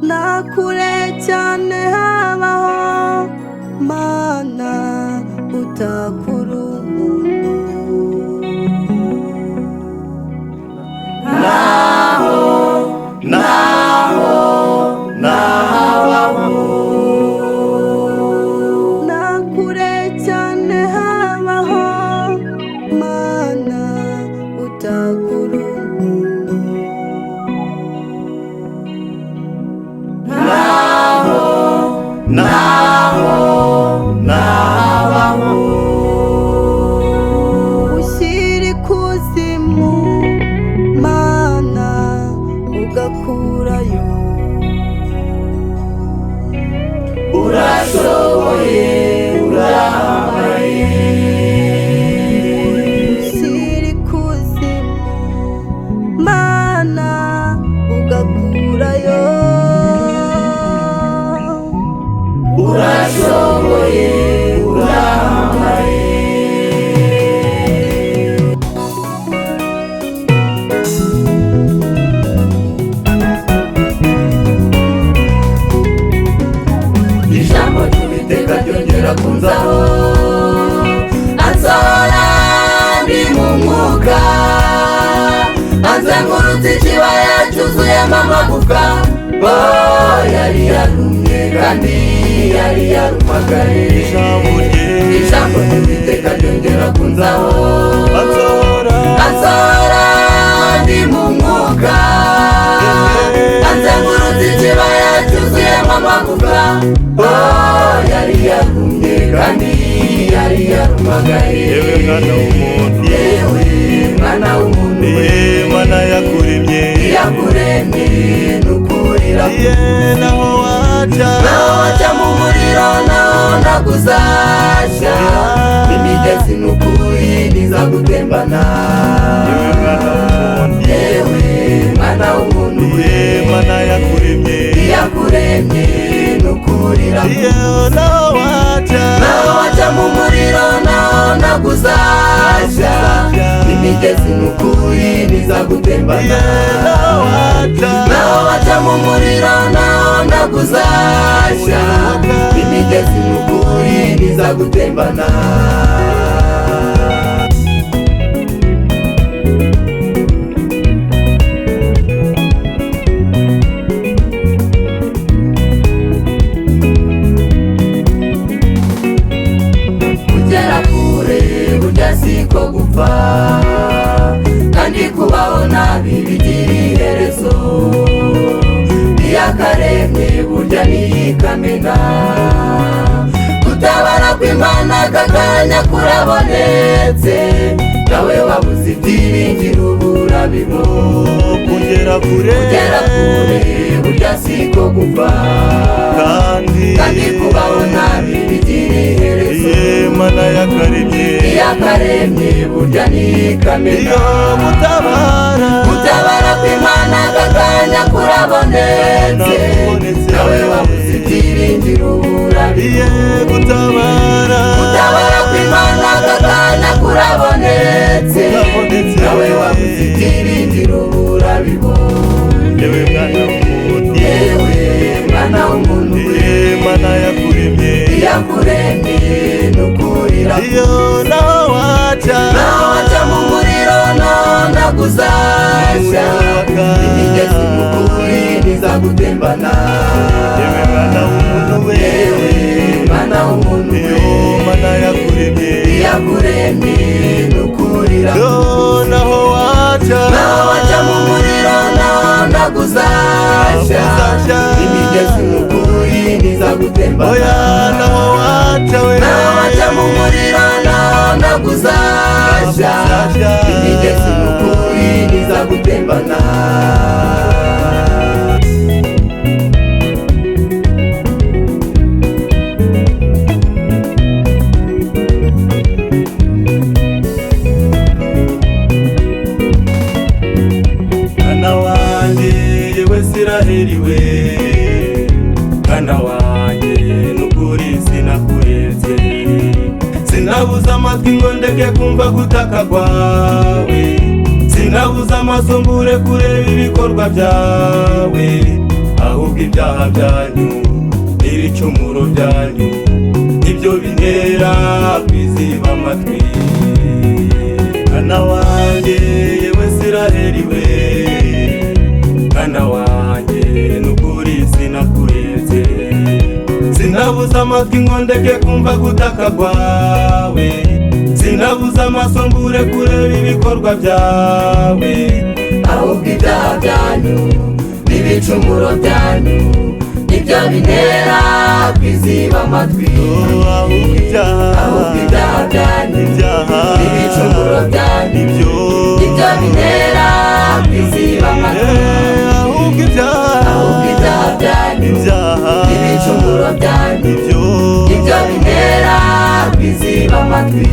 nakure cyane habaho mana utakura umuntu nakure cyane habaho mana utakura umuntu ushyira ikuzimu mana ugakurayo urashoboye urahambaye ushyira ikuzimu mana ugakurayo urashoboye urahambaye ijambo ry'Uwiteka ryongera kunzaho ansohora ndi mu mwuka anzengurutse ikibaya cyuzuyemo amagufwa yari yarumye kandi yari yarumagaye ijambo ry'Uwiteka ryongera kunzaho ansohora ndi mu mwuka anzengurutse ikibaya cyuzuyemo amagufwa yari yarumye kandi yari yarumagaye yewe mwana w'umuntu yewe mwana w'umuntu Imana yakuremye nukurira naho waca mu muriro naho naguzashya imigezi n'ukuri ntizagutembana yewe mwana w'umuntu Imana yakuremye nukurira naho waca mu muriro naho naguzashya imigezi n'ukuri ntizagutembana naho waca mu muriro naho naguzashya imigezi n'ukuri ntizagutembana kugera kure burya siko gupfa kandi kubaho nabi bigira iherezo iyakaremye burya ntiyikamena gutabara kw'Imana kakanya kurabonetse nawe wabuze ibyiringiro urabibona kugera kure burya siko gupfa kandi kubaho nabi bigira iherezo Imana yakaremye burya ntiyikamena gutabara kw'Imana kakanya kurabonetse nawe wabuze ibyiringiro urabibona gutabara kw'Imana kakanya kurabonetse nawe wabuze ibyiringiro urabibona yewe mwana w'umuntu yewe mwana w'umuntu Imana yakuremye nukurira naho waca mu muriro naho naguzashya imigezi n'ukuri ntizagutembana yewe mwana w'umuntu yewe mwana w'umuntu Imana yakuremye nukurira naho waca mu muriro naho naguzashya imigezi n'ukuri ntizagutembana naho waca mu muriro naho naguzashya imigezi n'ukuri ntizagutembana mwana wanjye yewe Isiraheli we mwana wanjye n'ukuri sinakuretse sinabuze amatwi ngo ndeke kumva gutaka kwawe sinabuze amaso mbure kureba ibikorwa byawe bwawe, ahubwo ibyaha byanyu n'ibicumuro byanyu nibyo bintera kwiziba amatwi. Mwana wanjye yewe Isiraheli we, mwana wanjye n'ukuri sinakuretse, sinabuza amatwi ngo ndeke kumva gutaka kwawe, sinabuza amaso mbure kureba ibikorwa byawe, ahubwo ibyaha byanyu n'ibicumuro byanyu nibyo bintera kwiziba amatwi. ahubwo ibyaha byanyu n'ibicumuro byanyu nibyo bintera kwiziba amatwi. ahubwo ibyaha byanyu n'ibicumuro byanyu nibyo bintera kwiziba amatwi.